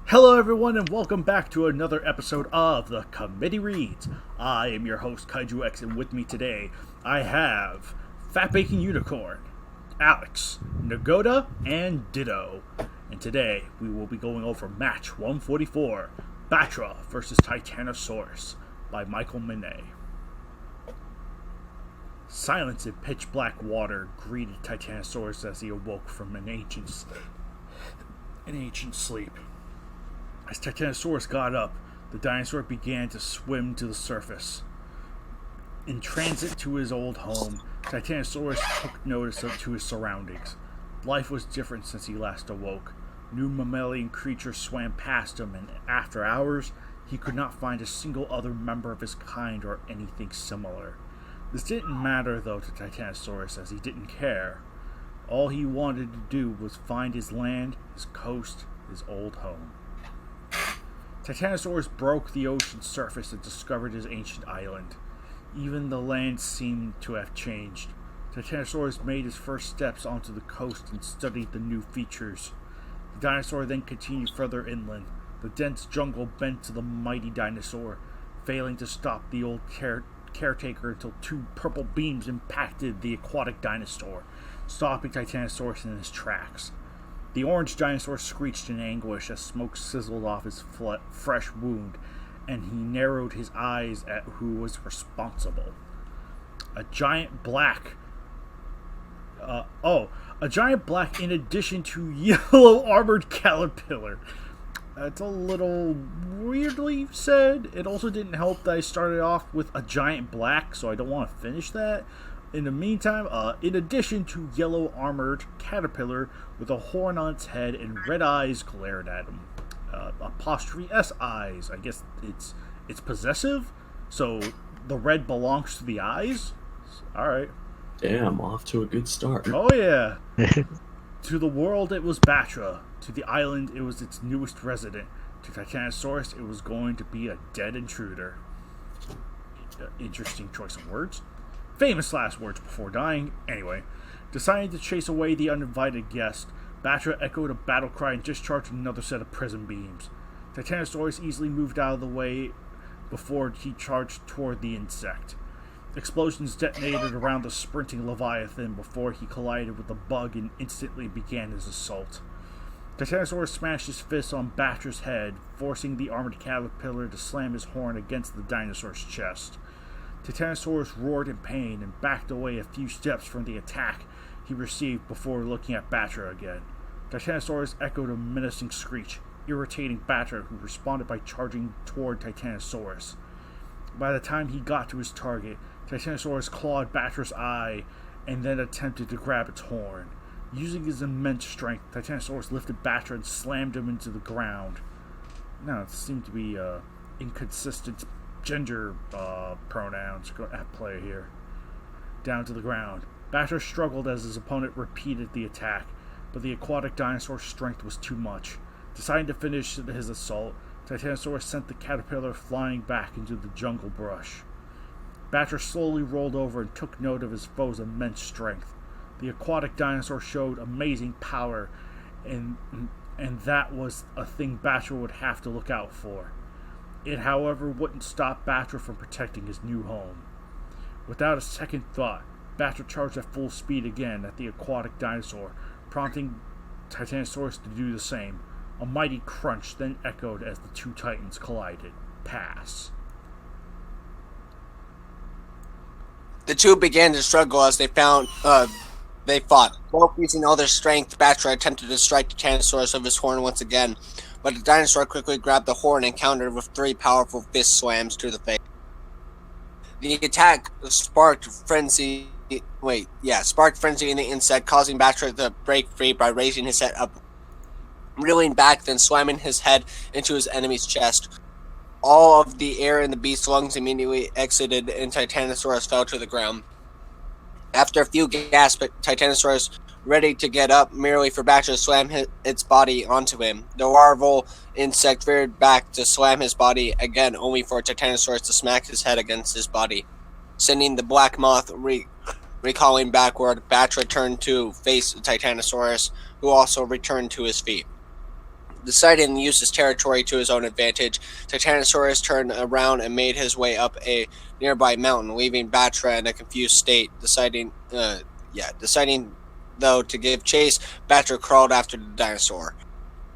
Hello, everyone, and welcome back to another episode of the Committee Reads. I am your host, KWCs, and with me today, I have Fat Bacon Unicorn, Alex, Nagoda, and Ditto. And today, we will be going over match 144, Battra versus Titanosaurus by Michael Manet. Silence in pitch black water greeted Titanosaurus as he awoke from an ancient sleep. As Titanosaurus got up, the dinosaur began to swim to the surface. In transit to his old home, Titanosaurus took notice to his surroundings. Life was different since he last awoke. New mammalian creatures swam past him, and after hours, he could not find a single other member of his kind or anything similar. This didn't matter, though, to Titanosaurus, as he didn't care. All he wanted to do was find his land, his coast, his old home. Titanosaurus broke the ocean's surface and discovered his ancient island. Even the land seemed to have changed. Titanosaurus made his first steps onto the coast and studied the new features. The dinosaur then continued further inland. The dense jungle bent to the mighty dinosaur, failing to stop the old caretaker until two purple beams impacted the aquatic dinosaur, stopping Titanosaurus in his tracks. The orange dinosaur screeched in anguish as smoke sizzled off his fresh wound, and he narrowed his eyes at who was responsible. A giant black in addition to yellow armored caterpillar. That's a little weirdly said. It also didn't help that I started off with a giant black, so I don't want to finish that. In the meantime, in addition to yellow armored caterpillar with a horn on its head and red eyes glared at him. Apostrophe S eyes. I guess it's possessive, so the red belongs to the eyes. All right. Damn, off to a good start. Oh yeah. To the world, it was Battra. To the island, it was its newest resident. To Titanosaurus, it was going to be a dead intruder. Interesting choice of words. Famous last words before dying. Anyway, deciding to chase away the uninvited guest, Battra echoed a battle cry and discharged another set of prism beams. Titanosaurus easily moved out of the way before he charged toward the insect. Explosions detonated around the sprinting Leviathan before he collided with the bug and instantly began his assault. Titanosaurus smashed his fist on Battra's head, forcing the armored caterpillar to slam his horn against the dinosaur's chest. Titanosaurus roared in pain and backed away a few steps from the attack he received before looking at Battra again. Titanosaurus echoed a menacing screech, irritating Battra, who responded by charging toward Titanosaurus. By the time he got to his target, Titanosaurus clawed Battra's eye and then attempted to grab its horn. Using his immense strength, Titanosaurus lifted Battra and slammed him into the ground. Now, it seemed to be inconsistent gender pronouns at play here. Down to the ground. Battra struggled as his opponent repeated the attack, but the aquatic dinosaur's strength was too much. Deciding to finish his assault, Titanosaurus sent the caterpillar flying back into the jungle brush. Battra slowly rolled over and took note of his foe's immense strength. The aquatic dinosaur showed amazing power, and that was a thing Battra would have to look out for. It, however, wouldn't stop Battra from protecting his new home. Without a second thought, Battra charged at full speed again at the aquatic dinosaur, prompting Titanosaurus to do the same. A mighty crunch then echoed as the two titans collided. Pass. The two began to struggle as they fought. Both using all their strength, Battra attempted to strike Titanosaurus with his horn once again, but the dinosaur quickly grabbed the horn and countered with three powerful fist slams to the face. The attack sparked frenzy in the insect, causing Battra to break free by raising his head up, reeling back, then slamming his head into his enemy's chest. All of the air in the beast's lungs immediately exited, and Titanosaurus fell to the ground. After a few gasps, Titanosaurus ready to get up, merely for Battra to slam its body onto him. The larval insect veered back to slam his body again, only for Titanosaurus to smack his head against his body, sending the black moth recalling backward. Battra turned to face Titanosaurus, who also returned to his feet. Deciding to use his territory to his own advantage, Titanosaurus turned around and made his way up a nearby mountain, leaving Battra in a confused state. Deciding though to give chase, Battra crawled after the dinosaur.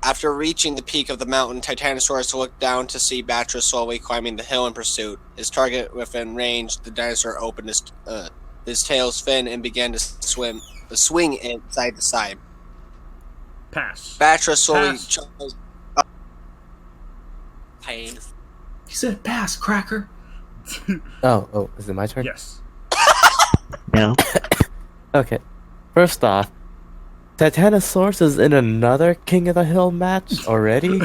After reaching the peak of the mountain, Titanosaurus looked down to see Battra slowly climbing the hill in pursuit. His target within range, the dinosaur opened his tail's fin and began to swing it side to side. Pass. Battra slowly Pass. chose pain. He said pass, cracker. Oh, is it my turn? Yes. No. Okay. First off, Titanosaurus is in another King of the Hill match already?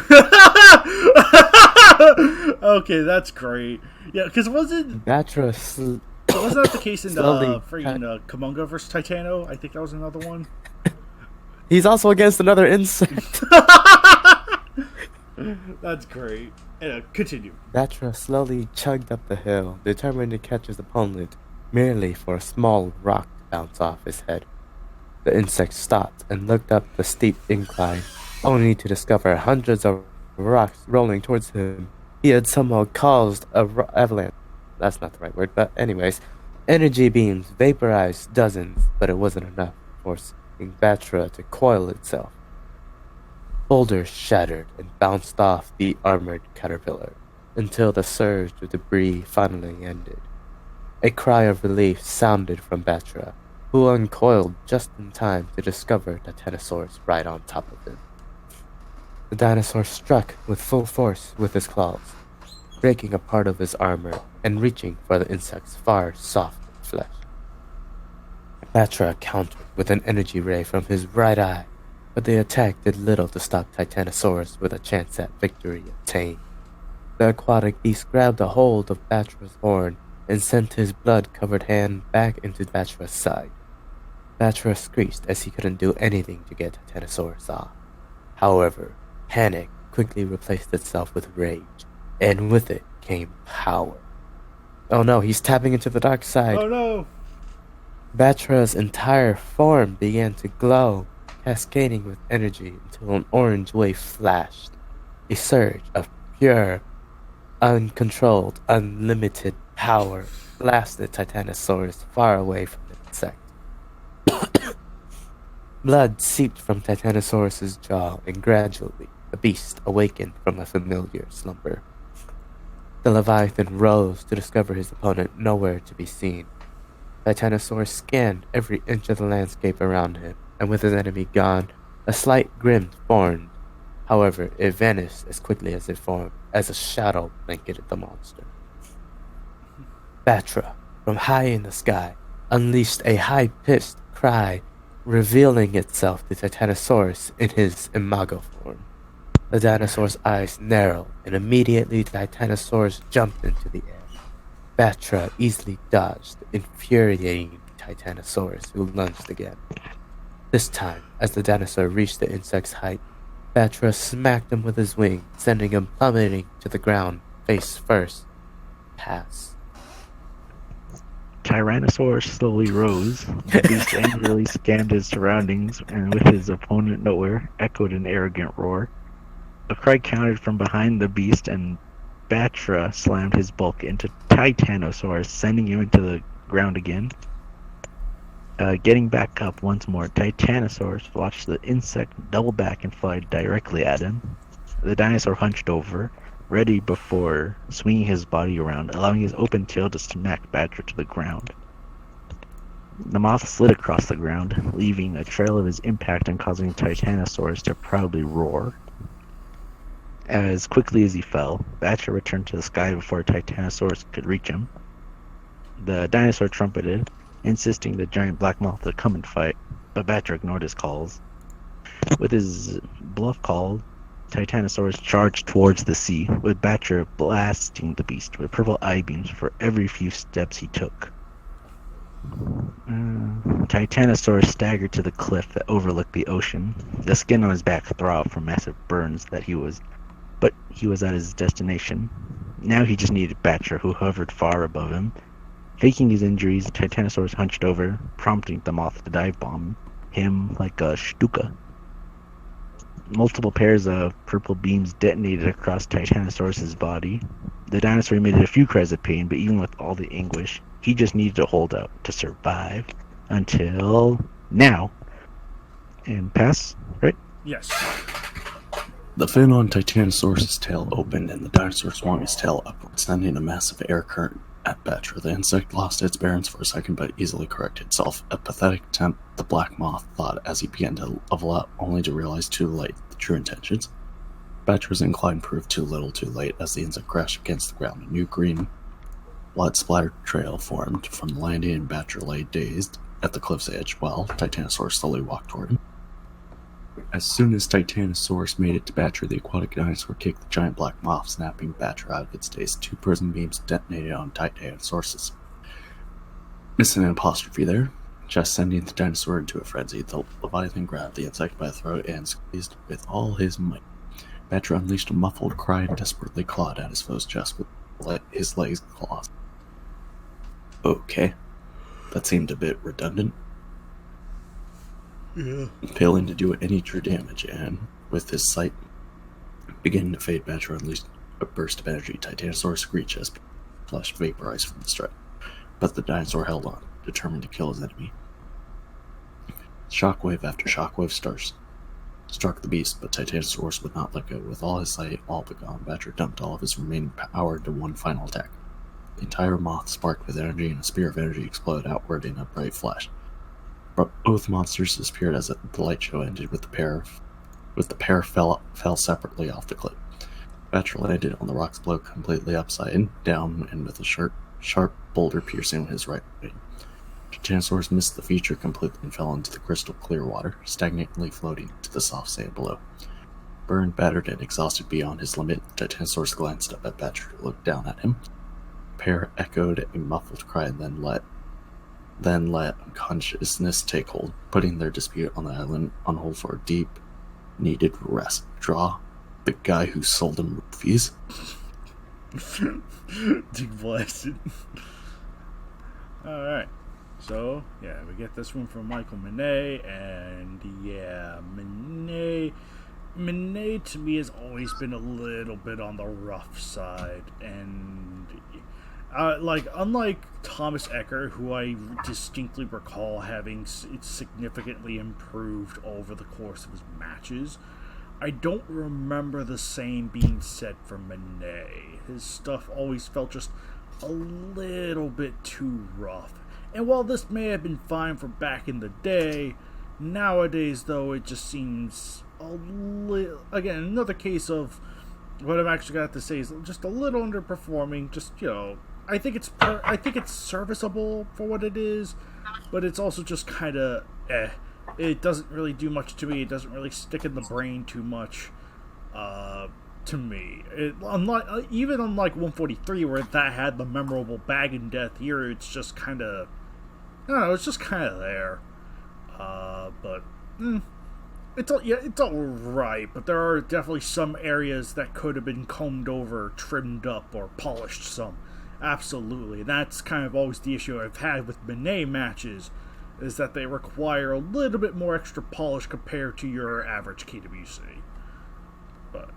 Okay, that's great. Yeah, because wasn't Battra that the case in slowly freaking Kamunga versus Titano? I think that was another one. He's also against another insect. That's great. Continue. Battra slowly chugged up the hill, determined to catch his opponent merely for a small rock to bounce off his head. The insect stopped and looked up the steep incline, only to discover hundreds of rocks rolling towards him. He had somehow caused a avalanche. That's not the right word, but anyways. Energy beams vaporized dozens, but it wasn't enough, forcing Battra to coil itself. Boulders shattered and bounced off the armored caterpillar, until the surge of debris finally ended. A cry of relief sounded from Battra, who uncoiled just in time to discover Titanosaurus right on top of him. The dinosaur struck with full force with his claws, breaking a part of his armor and reaching for the insect's far soft flesh. Battra countered with an energy ray from his right eye, but the attack did little to stop Titanosaurus with a chance at victory obtained. The aquatic beast grabbed a hold of Battra's horn and sent his blood-covered hand back into Battra's side. Battra screeched as he couldn't do anything to get Titanosaurus off. However, panic quickly replaced itself with rage, and with it came power. Oh no, he's tapping into the dark side. Oh no! Battra's entire form began to glow, cascading with energy until an orange wave flashed. A surge of pure, uncontrolled, unlimited power blasted Titanosaurus far away from the insect. Blood seeped from Titanosaurus's jaw, and gradually the beast awakened from a familiar slumber. The Leviathan rose to discover his opponent nowhere to be seen. Titanosaurus scanned every inch of the landscape around him, and with his enemy gone, a slight grin formed. However, it vanished as quickly as it formed, as a shadow blanketed the monster. Battra, from high in the sky, unleashed a high-pitched cry, revealing itself to Titanosaurus in his imago form. The dinosaur's eyes narrowed, and immediately Titanosaurus jumped into the air. Battra easily dodged the infuriating Titanosaurus, who lunged again. This time, as the dinosaur reached the insect's height, Battra smacked him with his wing, sending him plummeting to the ground, face first. Pass. Tyrannosaurus slowly rose. The beast angrily scanned his surroundings, and with his opponent nowhere, echoed an arrogant roar. A cry countered from behind the beast, and Battra slammed his bulk into Titanosaurus, sending him into the ground again. Getting back up once more, Titanosaurus watched the insect double back and fly directly at him. The dinosaur hunched over, ready before swinging his body around, allowing his open tail to smack Battra to the ground. The moth slid across the ground, leaving a trail of his impact and causing Titanosaurus to proudly roar. As quickly as he fell, Battra returned to the sky before Titanosaurus could reach him. The dinosaur trumpeted, insisting the giant black moth to come and fight, but Battra ignored his calls. With his bluff call, Titanosaurus charged towards the sea, with Battra blasting the beast with purple eye beams for every few steps he took. Titanosaurus staggered to the cliff that overlooked the ocean. The skin on his back throbbed from massive burns but he was at his destination. Now he just needed Battra, who hovered far above him. Faking his injuries, Titanosaurus hunched over, prompting the moth to dive bomb him like a Stuka. multiple pairs of purple beams detonated across Titanosaurus's body. The dinosaur emitted a few cries of pain, but even with all the anguish, he just needed to hold out to survive until now. And pass, right? Yes. The fin on Titanosaurus' tail opened, and the dinosaur swung his tail upward, sending a massive air current at Battra. The insect lost its bearings for a second, but easily corrected itself. A pathetic attempt, the black moth thought as he began to level up, only to realize too late the true intentions. Battra's incline proved too little too late as the insect crashed against the ground. A new green, blood-splattered trail formed from the landing, and Battra lay dazed at the cliff's edge while Titanosaurus slowly walked toward him. As soon as Titanosaurus made it to Battra, the aquatic dinosaur kicked the giant black moth, snapping Battra out of its daze. 2 prism beams detonated on Titanosaurus. Missing an apostrophe there, just sending the dinosaur into a frenzy. The Leviathan grabbed the insect by the throat and squeezed with all his might. Battra unleashed a muffled cry and desperately clawed at his foe's chest with his legs claws. Okay, that seemed a bit redundant. Yeah. Failing to do any true damage, and with his sight beginning to fade, Battra unleashed a burst of energy. Titanosaurus screeched as flesh vaporized from the strike, but the dinosaur held on, determined to kill his enemy. Shockwave after shockwave struck the beast, but Titanosaurus would not let go. With all his sight all but gone, Battra dumped all of his remaining power into one final attack. The entire moth sparked with energy, and a spear of energy exploded outward in a bright flash. Both monsters disappeared as the light show ended, with the pair fell separately off the cliff. Battra landed on the rocks below, completely upside down, and with a sharp boulder piercing his right wing. Titanosaurus missed the feature completely and fell into the crystal clear water, stagnantly floating to the soft sand below. Burned, battered, and exhausted beyond his limit, Titanosaurus glanced up at Battra to look down at him. The pair echoed a muffled cry and then let unconsciousness take hold, putting their dispute on the island on hold for a deep, needed rest. Draw the guy who sold him movies. Blasted. Alright. So, yeah, we get this one from Michael Manet, and yeah, Manet to me has always been a little bit on the rough side, and unlike Thomas Ecker, who I distinctly recall having significantly improved over the course of his matches, I don't remember the same being said for Manet. His stuff always felt just a little bit too rough. And while this may have been fine for back in the day, nowadays, though, it just seems a little... Again, another case of what I've actually got to say is just a little underperforming. Just, I think it's serviceable for what it is, but it's also just kind of It doesn't really do much to me. It doesn't really stick in the brain too much to me. Unlike 143, where that had the memorable bag and death. Here, it's just kind of, I don't know. It's just kind of there, but it's all right. But there are definitely some areas that could have been combed over, trimmed up, or polished some. Absolutely. And that's kind of always the issue I've had with Manet matches, is that they require a little bit more extra polish compared to your average KWC. But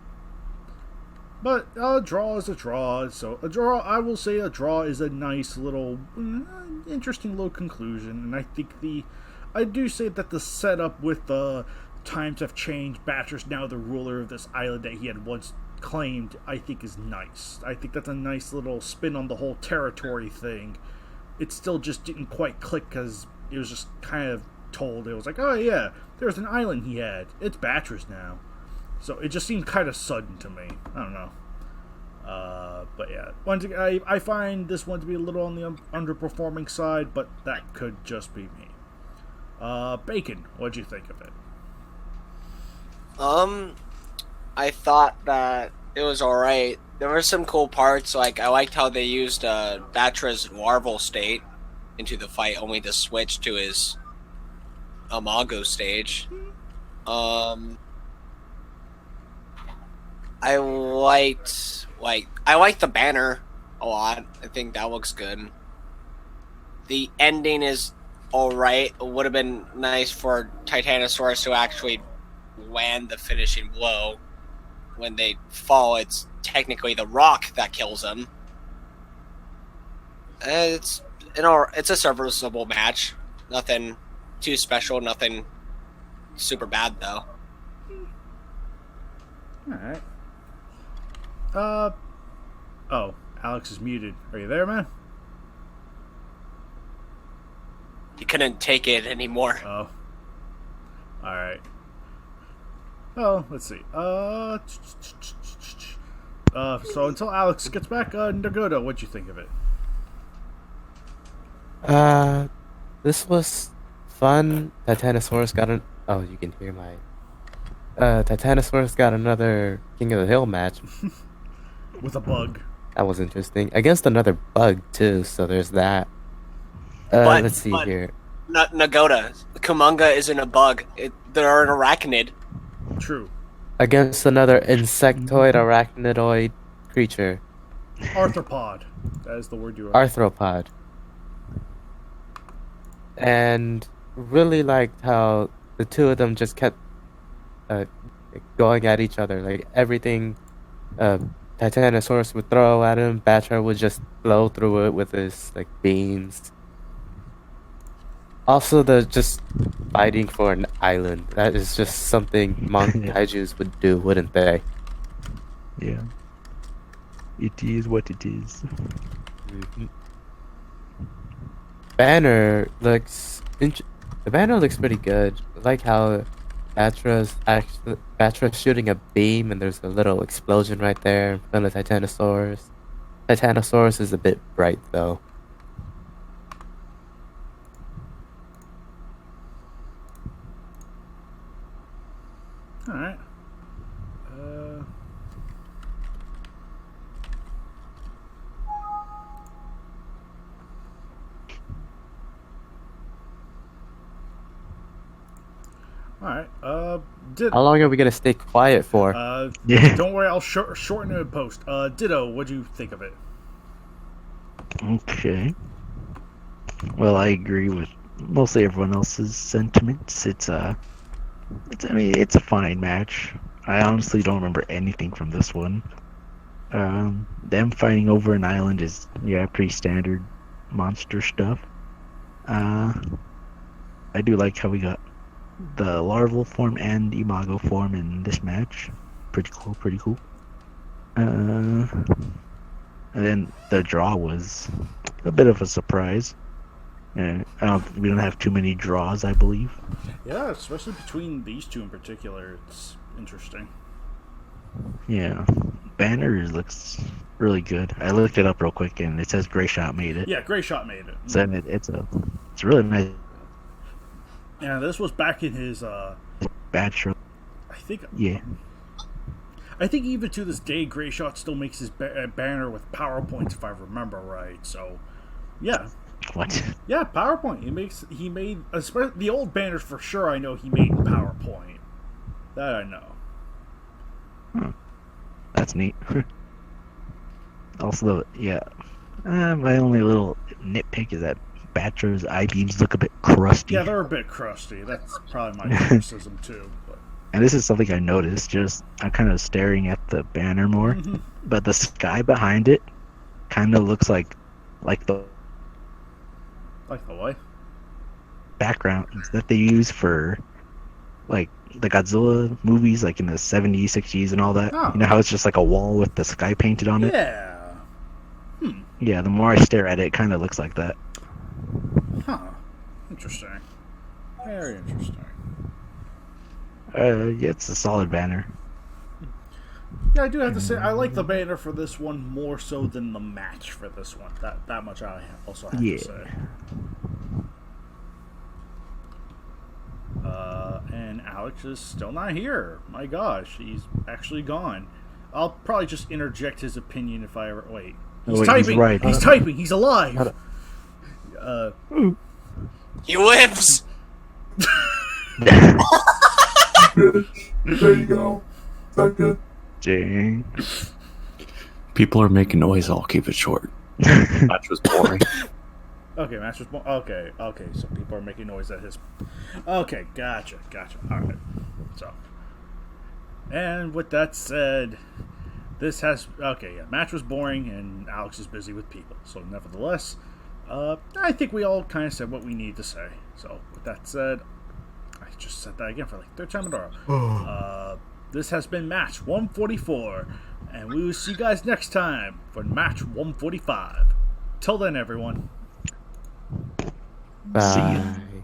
a draw is a draw. So I will say a draw is a nice little, interesting little conclusion. And I do say that the setup with the times have changed. Battra's now the ruler of this island that he had once claimed, I think is nice. I think that's a nice little spin on the whole territory thing. It still just didn't quite click because it was just kind of told. It was like, oh yeah, there's an island he had. It's Battra's now. So it just seemed kind of sudden to me. I don't know. But yeah, once again, I find this one to be a little on the underperforming side, but that could just be me. Bacon, what'd you think of it? I thought that it was alright. There were some cool parts, like I liked how they used Battra's larval state into the fight, only to switch to his Imago stage. I liked the banner a lot. I think that looks good. The ending is alright. It would have been nice for Titanosaurus to actually land the finishing blow. When they fall, it's technically the rock that kills them. And it's a serviceable match. Nothing too special, nothing super bad though. Alright. Oh, Alex is muted. Are you there, man? He couldn't take it anymore. Oh. Alright. Oh, let's see. So until Alex gets back, Nagoda, what'd you think of it? This was fun. Titanosaurus got an. Oh, you can hear my. Titanosaurus got another King of the Hill match. With a bug. That was interesting. Against another bug, too, so there's that. Let's see here. Nagoda. Kumonga isn't a bug. They're an arachnid. True. Against another insectoid arachnidoid creature. Arthropod. That is the word you are. Arthropod. And really liked how the two of them just kept going at each other. Like everything Titanosaurus would throw at him, Battra would just blow through it with his like beams. Also, the just fighting for an island. That is just something Kaijus would do, wouldn't they? Yeah. It is what it is. Banner looks the banner looks pretty good. I like how Batra's shooting a beam and there's a little explosion right there in front of Titanosaurus. Titanosaurus is a bit bright though. Alright. Alright. How long are we gonna stay quiet for? Yeah. Don't worry, I'll shorten it in post. Ditto, what'd you think of it? Okay. Well, I agree with mostly everyone else's sentiments. It's a fine match. I honestly don't remember anything from this one. Them fighting over an island is pretty standard monster stuff. I do like how we got the larval form and imago form in this match. Pretty cool. And then the draw was a bit of a surprise. We don't have too many draws, I believe. Yeah, especially between these two in particular, it's interesting. Yeah, banner looks really good. I looked it up real quick, and it says Gray Shot made it. Yeah, Gray Shot made it. So it's really nice. Yeah, this was back in his Battra. I think. Yeah. I think even to this day, Gray Shot still makes his banner with PowerPoints, if I remember right. So, yeah. What? Yeah, PowerPoint. He made especially the old banners for sure. I know he made in PowerPoint. That I know. That's neat. Also, my only little nitpick is that Battra's I-beams look a bit crusty. Yeah, they're a bit crusty. That's probably my criticism too. But. And this is something I noticed. I'm kind of staring at the banner more, but the sky behind it kind of looks like the what? Backgrounds that they use for like the Godzilla movies, like in the 70s, 60s, and all that. Oh. You know how it's just like a wall with the sky painted on it? Yeah. Yeah, the more I stare at it, it kind of looks like that. Huh. Interesting. Very interesting. Yeah, it's a solid banner. Yeah, I do have to say, I like the banner for this one more so than the match for this one. That much I also have to say. And Alex is still not here. My gosh, he's actually gone. I'll probably just interject his opinion if I ever... Wait. He's typing! He's right. He's typing! He's alive! He lives! There you go. Is that good? Dang. People are making noise, I'll keep it short. Match was boring. Okay, Master's... Okay, so people are making noise at his... Okay, gotcha. Alright. So, And with that said, match was boring and Alex is busy with people. So nevertheless, I think we all kind of said what we need to say. So with that said, I just said that again for like third time in a row. This has been match 144, and we will see you guys next time for match 145. Till then, everyone. Bye.